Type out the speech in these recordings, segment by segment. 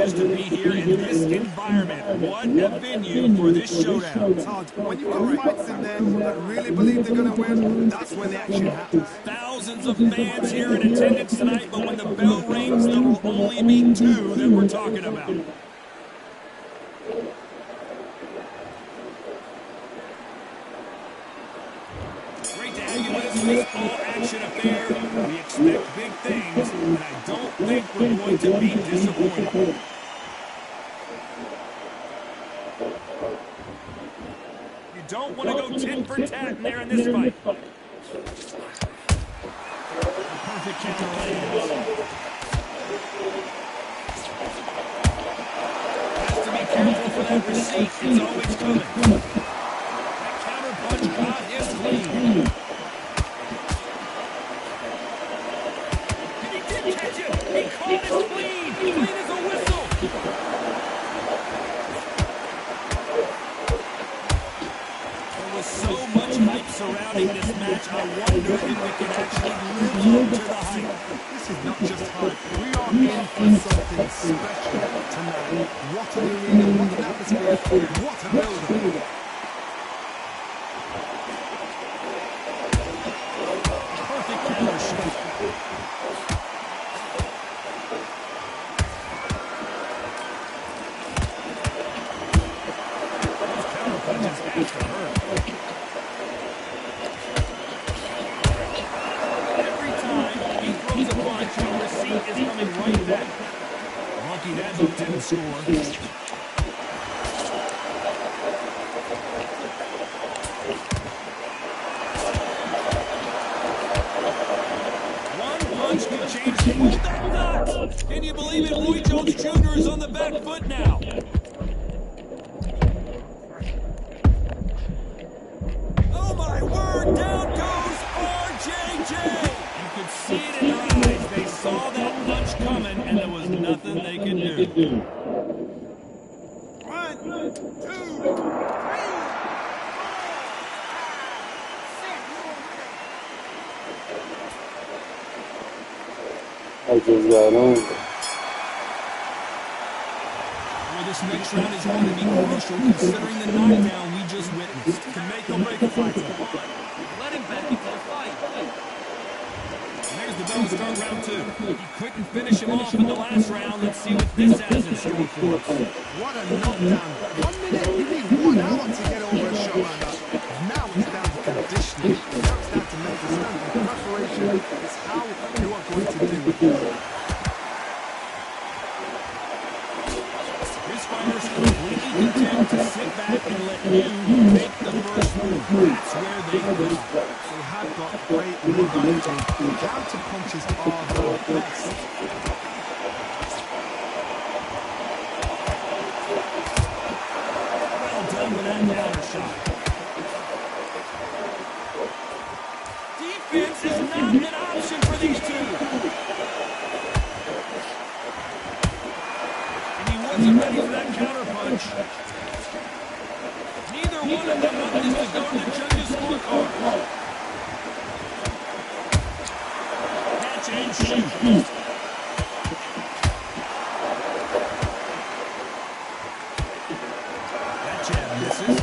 just to be here in this environment. What a venue for this showdown. Todd, when you've got fights in there that really believe they're going to win, that's when the action happens. Thousands of fans here in attendance tonight, but when the bell rings, there will only be two that we're talking about. Great to have you with us for this all-action affair. We expect big things, and I don't think we're going to be disappointed. You don't want to go tit for tat in there in this fight. Perfect counter lands. Has to be careful for that receipt. It's always coming. That counter punch got him clean. And he did catch it. He caught it clean. Clean as a whistle. There was so much hype surrounding this match. I wonder if we can actually live up to the hype. This is not just hype. We are in for something special tonight. What an arena, what an atmosphere, what a build-up. Perfect counter shot. Those counter punches have to hurt. Every time he throws a punch, the receipt is coming right back. Lucky that hook didn't score. Can change the world. That's nuts! Can you believe it? Roy Jones Jr. is on the back foot now. Oh my word! Down goes RJJ! You could see it in their eyes. They saw that punch coming, and there was nothing they could do. 1, 2, 3. I just got on. Well, this next round is going to be crucial considering the knockdown we just witnessed. Can make or break a fight. Let him back into the fight. And there's the bell to start round 2. He couldn't finish him off in the last round. Let's see what this has in store for us. What a knockdown. 1 minute, you need 1 hour to get over a shot like that. Now it's down to conditioning. Now it's down to mental strength. Preparation is how you are going to do it. This fighter's completely content to sit back and let you make the first move. That's where they go. They have got great mid-range. Counter punches are the best. Well done with that counter shot. Defense is not an option for these two. And he wasn't ready for that counter punch. Neither one of them want this to go to the judges' scorecard. Catch and shoot. That jab misses.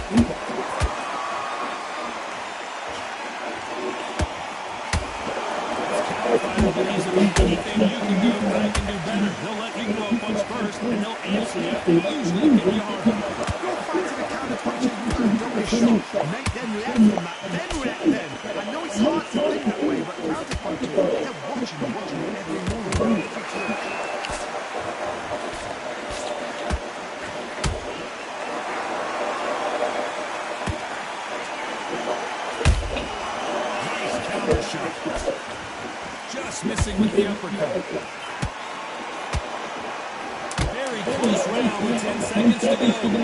Fighter believes that anything you can do, I can do better. They'll let you go a punch first, and they'll answer you, and usually hit you hard. Go fight to the counter punches and don't be shocked. Make them react from that, then react then. I know it's hard to think that way, but counter punches, they're watching every move, every trick. Nice counter shot. Just missing with the uppercut. Very close round with 10 seconds to go.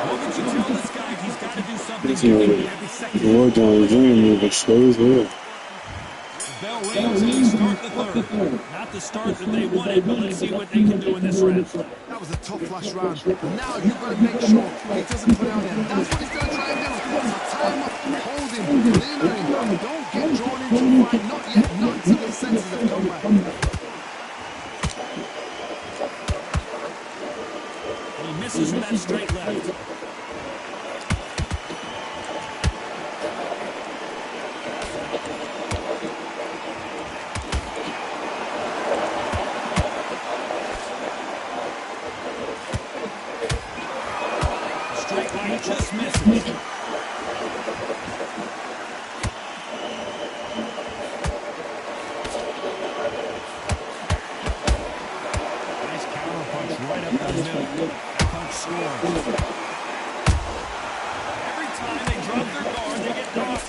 What would you tell this guy? He's got to do something different every second. Roy Jones Jr. moving slow as hell. Bell rings and they start the third. Not the start that they wanted, but let's see what they can do in this round. That was a tough last round. Now you've got to make sure he doesn't put it on him. That's what he's going to try and do. So tie him up, hold him, lean on him. Don't get drawn into a fight. Not yet. Not until your senses have come back. He misses with that straight left. Straight right just misses. Nice counter punch right up the middle. That punch scores. Every time they drop their guard, they get knocked.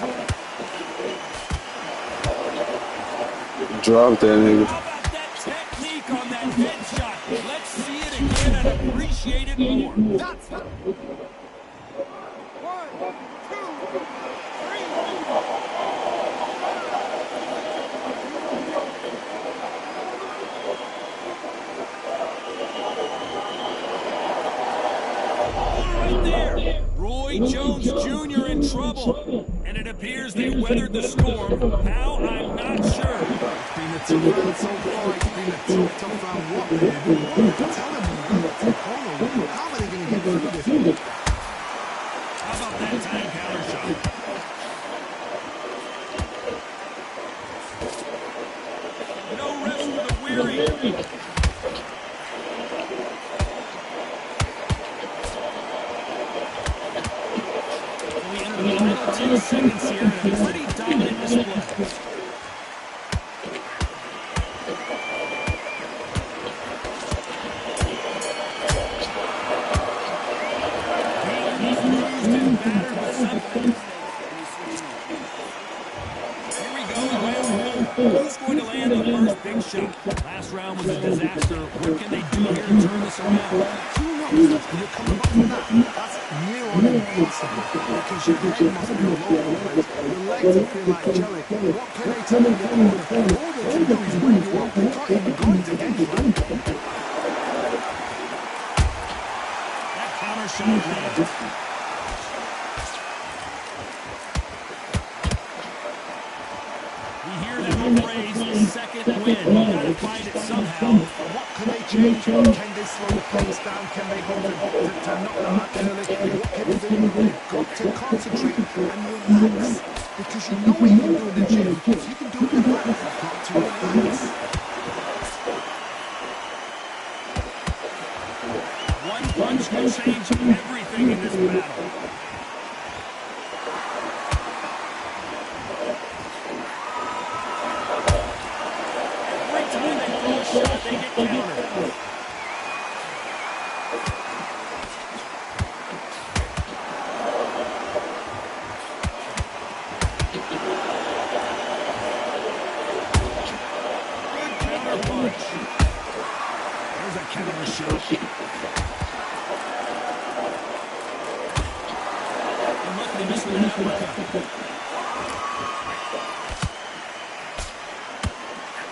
Drop that nigga. How about that technique on that headshot? Let's see it again and appreciate it more. That's it. 1, 2, 3. Right there. Roy Jones Jr. in trouble. And it appears they weathered the storm. How? I'm not sure. It's been a tough round so far. It's been a tough round. What they do? Tell them how are they going to get through this? How about that time counter shot? No rest for the weary. We enter the final 10 seconds here in a pretty dominant display. He's bruised and battered with something. Here we go, round one. Who's going to land the first big shot? Last round was a disaster. What can they do here to turn this around? You're coming back from that. That's near on impossible because your head must be all over the place. Your legs will feel like jelly. What can they tell you? All they can do is wear you up. They can't even go into game plan. That counter shot lands. We hear that phrase, the second win. You gotta find it somehow. What can they change? Can they slow the pace down? Can they go to knock them out early? What can they do? They've got to concentrate and relax because you know what you can do in the gym. If you can do it in the back, you've got to relax. One punch can change everything in this battle. Every time they throw a shot, they get countered. Good counter punch. There's a counter shot. Unlucky to miss with an uppercut.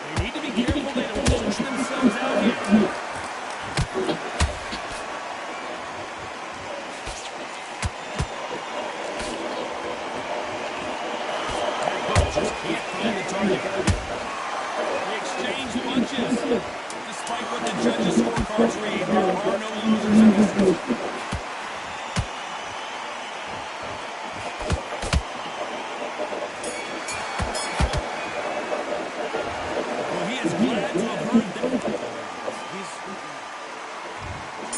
They need to be careful they don't launch themselves out here. That hook just can't find the target. They exchange punches. Despite what the judges' scorecards read, there are no losers in this one. Well, he is glad to have heard them.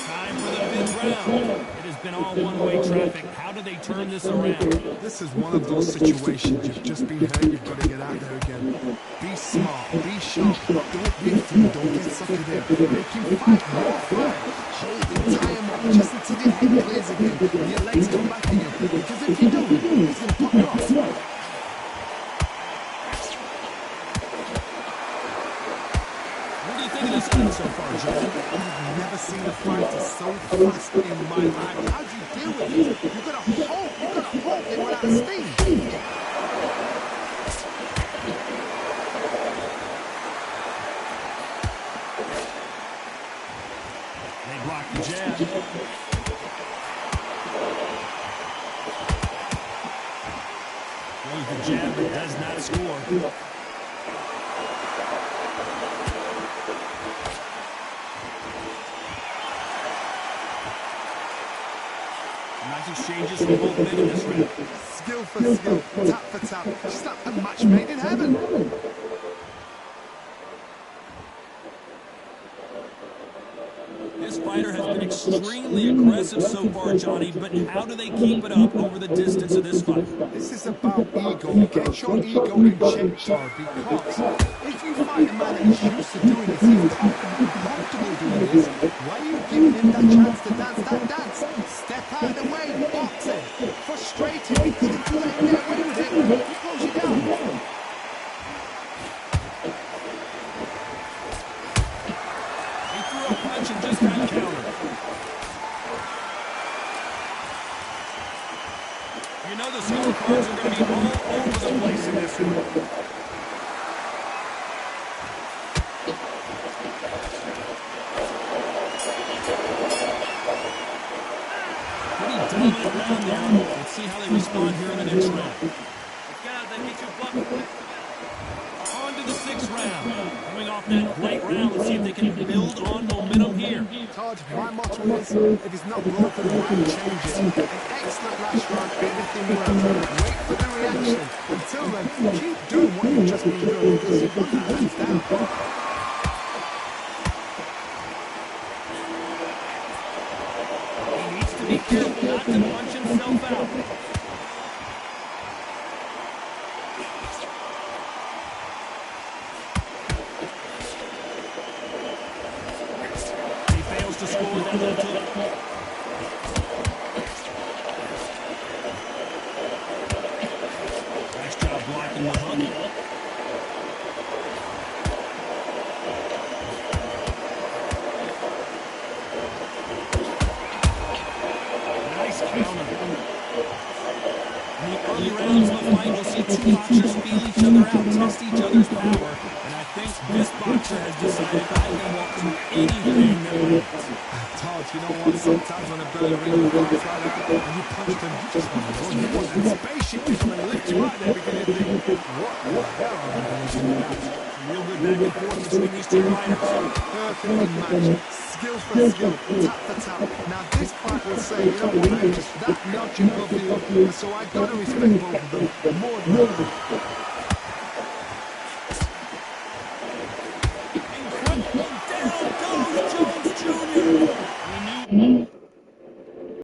Time for the fifth round. It has been all one-way traffic. How do they turn this around? This is one of those situations. You've just been hurt. You've got to get out there again. Be smart. Be sharp. Don't be fooled. Don't get suckered in. Make you fight. More fight. Hold him. Tie him up just until your head clears again and your legs come back in you. Because if you don't, he's going to pop you off. What do you think of this fight so far, Joe? I've never seen a fighter so fast in my life. How do you deal with this? You've got to hope they run out of steam. They block the jab. jab, but does not score. Nice exchanges from both men in this round. Skill for skill, tap for tap. She's like a match made in heaven. This fighter has been extremely aggressive so far, Johnny, but how do they keep it up over the distance of this fight? This is about ego. Get your ego in check, Todd, because if you fight a man that is used to doing this, he's comfortable doing this, why are you giving him that chance to dance that dance? Step out of the way, boxing. Frustrating because if you let him get away with it, he close you down. A punch and just got countered. You know the scorecards are going to be all over the place in this one. Pretty dominant round there. Let's see how they respond here in the next round. On to the 6th round. Coming off that great round, let's see if they can build on momentum here. Todd, my motto is, if it's not broken, why change it? An excellent last round, everything works. Wait for the reaction. Until then, keep doing what you've just been doing, because you've got your hands down. He needs to be careful not to punch himself out. To score with that left hook. Nice job blocking the hook. Nice counter. In the early rounds of the fight, we'll see two boxers feel each other out, test each other's power. And I think this boxer has decided I can walk through anything that wins. Todd, you know what? Sometimes when a belly ring goes like that and you punch them, you just want to run. You want that spaceship to come and lift you out there because you think, what the hell are we going to do now? Real good back and forth between these two fighters. Perfectly matched. Skill for skill, tap for tap. Now this fight will say, you know what, I'm just that notch above you, so I got to respect both of them more than that. Down goes Joe.